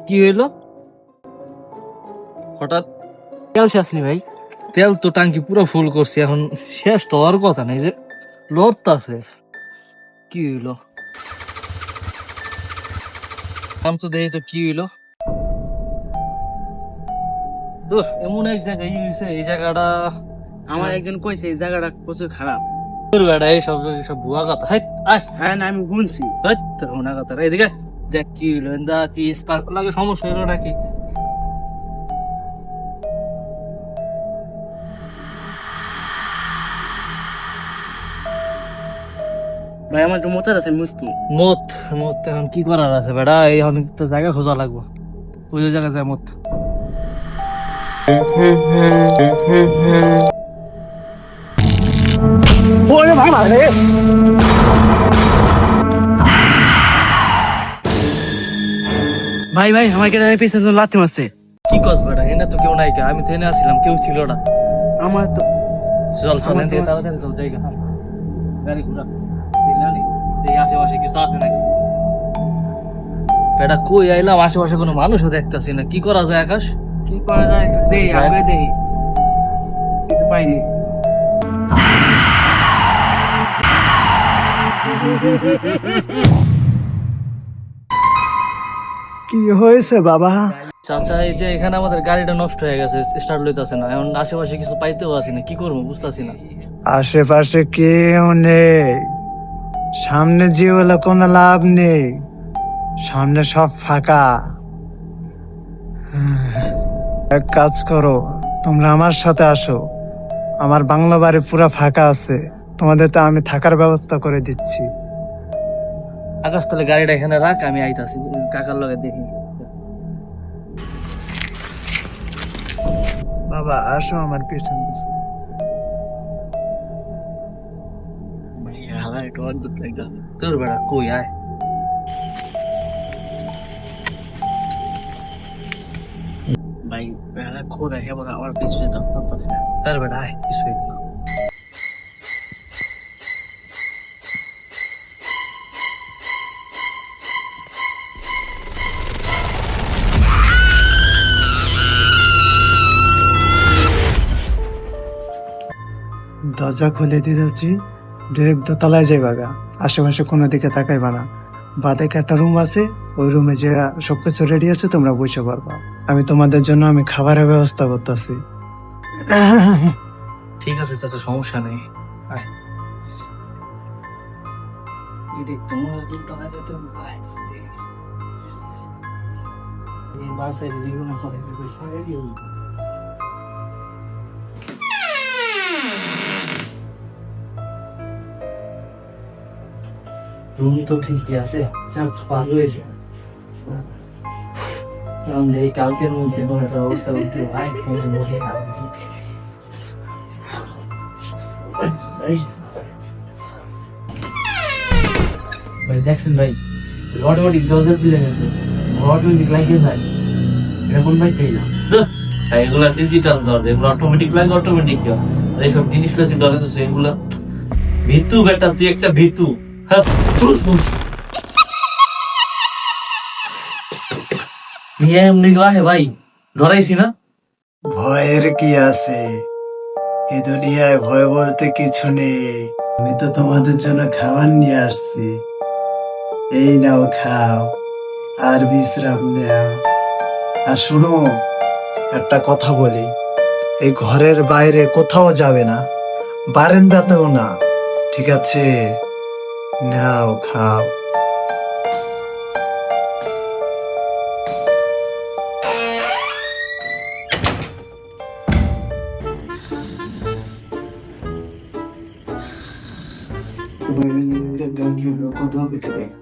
কি হইলো হঠাৎ? তেল শেষ নি ভাই? তেল তো টাঙ্কি পুরো ফুল করছি, এখন শেষ তো হওয়ার কথা নেই, যে লড়তাছে। কি হইলো? নাম তো দেখি তো কি হইলো। দোষ এমন এক জায়গায় হয়েছে, এই জায়গাটা আমার একজন কইছে এই জায়গাটা প্রচুর খারাপ। তোর বেড়া এইসব এইসব ভুয়া কথা। হাই আয় হ্যাঁ না, আমি শুনছি। হাই, তোর ভুয়া কথা। এদিকে দেখ কি হইলো, এন্দা কি স্পার্ক লাগে, সমস্যা হইলো নাকি? ভাই আমার তো মোচার আছে মৃত্যু। মত মত এখন কি করার আছে বেড়া, এই অনেক তো জায়গা খোঁজা লাগবো। ওই জায়গা যায় মত। ওরে ভাই মারে। ভাই ভাই আমার কেটে পিছনে লাথি মারছে। কি কস বেড়া, এনে তো কেউ নাই কে, আমি তো এনে আসছিলাম, কেউ ছিল না। আমার তো চল চল আমার এনে তো- তাড়াতাড়ি চল জায়গা। গাড়ি ঘুরা দিলানি, এই আশেপাশে কিছু আছে নাকি? বেটা কই আইলাম, আশেপাশে কোনো মানুষও দেখতাছি না, কি করা যায় আকাশ? কি করা যায় একটু দেই, আগে দেই। কিছু পাইনি। কি হয়েছে বাবা? চাচা এই যে এখানে আমাদের গাড়িটা নষ্ট হয়ে গেছে, স্টার্ট লইতাছে না, এখন আশেপাশে কিছু পাইতেও আছি না, কি করবো বুঝতাছি না। আশেপাশে কেউ নেই, সামনে যে হলো কোনো লাভ নেই, সামনে সব ফাঁকা। এক কাজ করো, তোমরা আমার সাথে আসো, আমার বাংলা বাড়ি পুরো ফাঁকা আছে, তোমাদের তো আমি থাকার ব্যবস্থা করে দিচ্ছি। আকাশ তাহলে গাড়িটা এখানে রাখ, আমি আইতাছি কাকার লগে দেখি। বাবা আসো আমার পিছন পিছন। তোর বেড়া কই আয়। ভাই বেলা খোরা হেবো আমার পিছনে তখন পাচ্ছি না। তার বেড়া আয়, কিছু হইলো না। দরজা খুলে দিতেছি, ডিরেক্ট দোতলায় যাইবা গা, আশেপাশে কোনো দিকে তাকাইবা না। বাদেকে একটা রুম আছে, ওই রুমে যে সবকিছু রেডি আছে, তোমরা বসে পারবা। আমি তোমাদের জন্য আমি খাবারের ব্যবস্থা করতেছি। ঠিক আছে চাচা, সমস্যা নেই। আয়। দিদি তোমার দোতলা যেতে ভাই। এই বাসে জীবনে পড়ে পয়সা রেডি হই। রুম তো ঠিকই আছে, চাপ পার হয়েছে। এখন এই কালকের মধ্যে কোনো একটা অবস্থা করতে ভাই, বসে ভাই দেখছেন ভাই, অটোমেটিক দরজা দিলে গেছে, অটোমেটিক লাইকে যায়, এটা কোন ভাই তাই না? এগুলা ডিজিটাল দরজা, এগুলো অটোমেটিক লাগে, অটোমেটিক এইসব জিনিসগুলো চিন্তা করতেছে, এগুলা ভিতু বেটা, তুই একটা ভিতু। হ্যাঁ নিয়ে এমনি গায়ে ভাই, ডরাইছি না? ভয়ের কি আছে, এই দুনিয়ায় ভয় বলতে কিছু নেই। আমি তো তোমাদের জন্য খাবার নিয়ে আসছি, এই নাও খাও আর বিশ্রাম নাও। আর শোনো, একটা কথা বলি, এই ঘরের বাইরে কোথাও যাবে না, বারান্দাতেও না, ঠিক আছে? নাও খাও। কোথাও পেতে পারি না।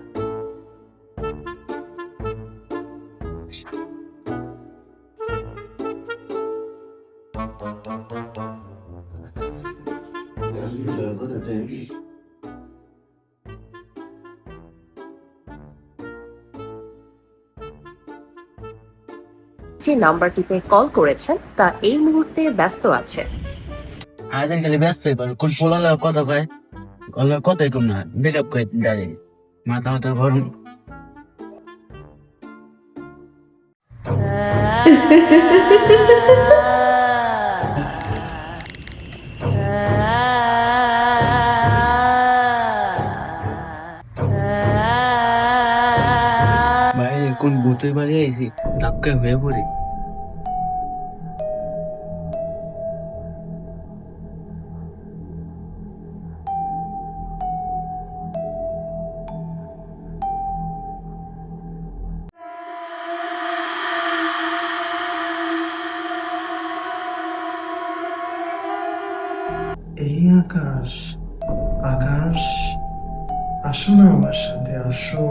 যে নাম্বারটিতে কল করেছেন তা এই মুহূর্তে ব্যস্ত আছে। আদিন খালি ব্যস্ত হয়ে পড়ে, কোন পোলালে কথা কয়, ওলা কথাই কম না, বেকআপ কয় দাঁড়িয়ে মাথা মাথা ভরুন। ভাই কোন ভূতের বাড়ি আইছি ধাক্কা হয়ে পড়ি। এই আকাশ, আকাশ, আসো না আমার সাথে, আসো,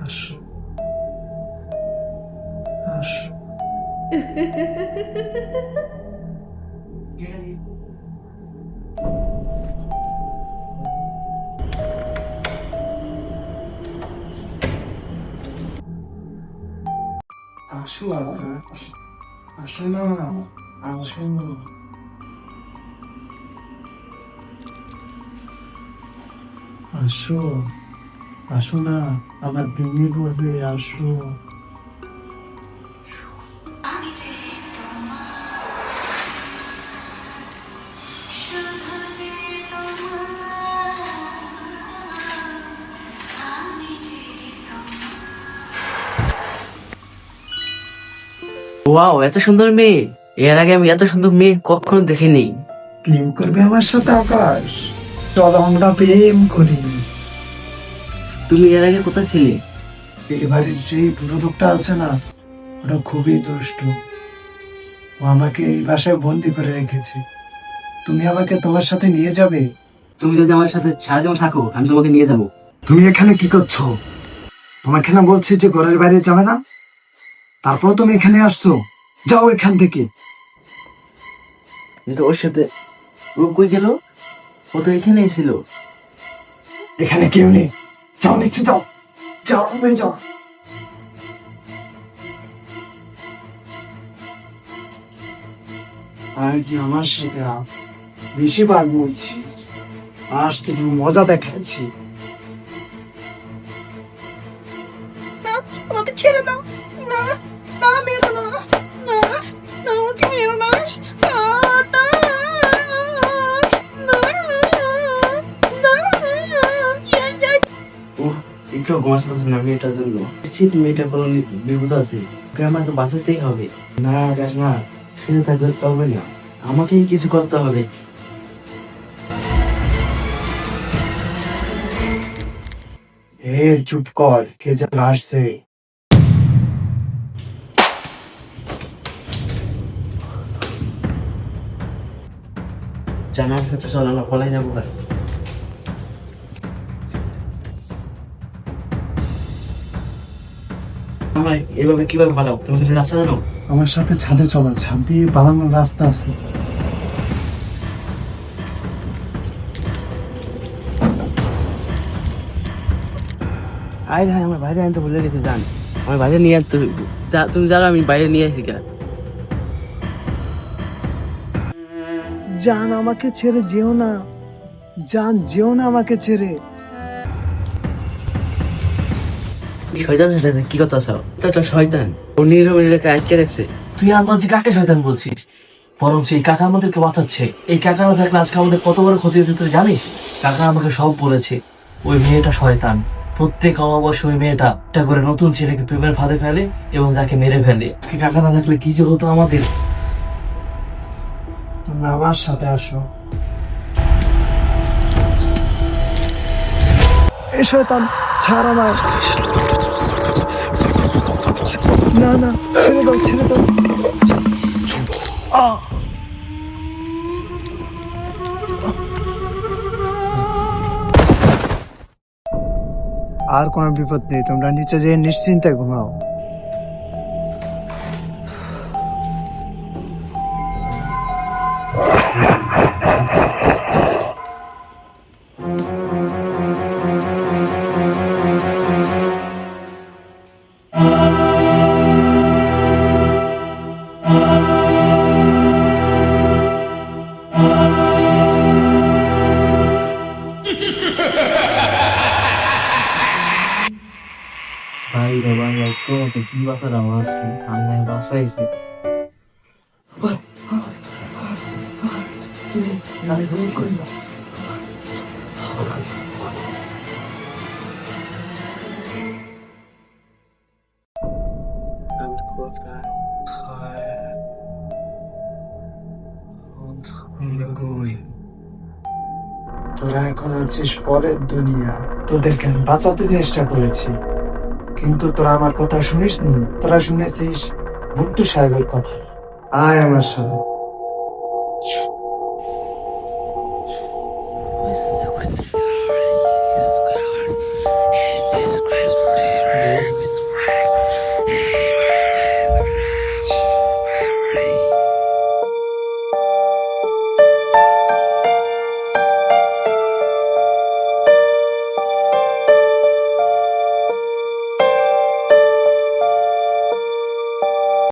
আসো, আসো। আসো আকাশ, আসো না, আসো না। আসো, আসো না, আমার প্রেমে পড়বে, আসো। ওয়াও, এত সুন্দর মেয়ে! এর আগে আমি এত সুন্দর মেয়ে কখনো দেখিনি। প্রেম করবে আমার সাথে আকাশ? চলো আমরা প্রেম করি। তুমি এর আগে কোথায় ছিলে? এবারে যে বুড়ো লোকটা আছে না, ওটা খুবই দুষ্টু। ও আমাকে এই বাসায় বন্দি করে রেখেছে। তুমি আমাকে তোমার সাথে নিয়ে যাবে? তুমি যদি আমার সাথে সারা জীবন থাকো, আমি তোমাকে নিয়ে যাবো। তুমি এখানে কি করছো? তোমাকে না বলছি যে ঘরের বাইরে যাবে না, তারপর তুমি এখানে আসছো। যাও এখান থেকে। কিন্তু ওর সাথে ও কই গেল? ও তো এখানেই ছিল। এখানে কেউ নেই, যাও নিচে যাও, যাও রুমে যাও। আর কি আমার সাথে বেশি ভাগ বলছি, আজ থেকে মজা দেখাচ্ছি। আমাকে ছেড়ে দাও। না, না মেরো না, না, না আমাকে মেরো না, না, না, না, না, ও একটু ঘুমাচ্ছে না মেয়েটার জন্য। মেয়েটা বলো বিপদ আছে, ওকে আমার তো বাঁচাতেই হবে। না আকাশ না, ছেড়ে থাকলে চলবে না, আমাকেই কিছু করতে হবে। চুপ কর, কে যেন আসছে। জানার কাছে চলো না, পলাই যাবো। আমার এভাবে কিভাবে পালাও? তুমি কি রাস্তা জানো? আমার সাথে ছাদে চলো, ছাদ দিয়ে পালানোর রাস্তা আছে। আয় ভাই, আমার বাইরে আনতে বলে গেছে, জান আমার বাইরে নিয়ে আসতে হইব। তুমি জানো আমি বাইরে নিয়ে আসি কেন? জান আমাকে ছেড়ে যেও না, জান যেও না আমাকে ছেড়ে। শয়তান শয়তান কি কথা চাও? তো একটা শয়তান, ও নীরবে আটকে রাখছে। তুই আন্দাজে কাকে শয়তান বলছিস? বরং সেই কাকা আমাদেরকে বাঁচাচ্ছে। এই কাকা না থাকলে আজকে আমাদের কত বড় ক্ষতি হতো তুই জানিস? কাকা আমাকে সব বলেছে। ওই মেয়েটা শয়তান। প্রত্যেক অমাবস্যা ওই মেয়েটা একটা করে নতুন ছেলেকে প্রেমের ফাঁদে ফেলে এবং তাকে মেরে ফেলে। আজকে কাকা না থাকলে কি যে হতো আমাদের। তোমরা আমার সাথে আসো। এই শয়তান ছাড় আমায়। না না, ছেড়ে দাও, ছেড়ে দাও। আর কোনো বিপদ নেই, তোমরা নিচে যেয়ে নিশ্চিন্তে ঘুমাও। ভাই রে ভাই আজকে মতো কি বাসার আওয়াজ আল্লাহ বাসাইছে আমি ভুল করি না তোরা এখন আছিস পরের দুনিয়া, তোদেরকে আমি বাঁচাতে চেষ্টা করেছি, কিন্তু তোরা আমার কথা শুনিসনি, তোরা শুনেছিস ভুট্টু সাহেবের কথা। আয় আমার সাথে।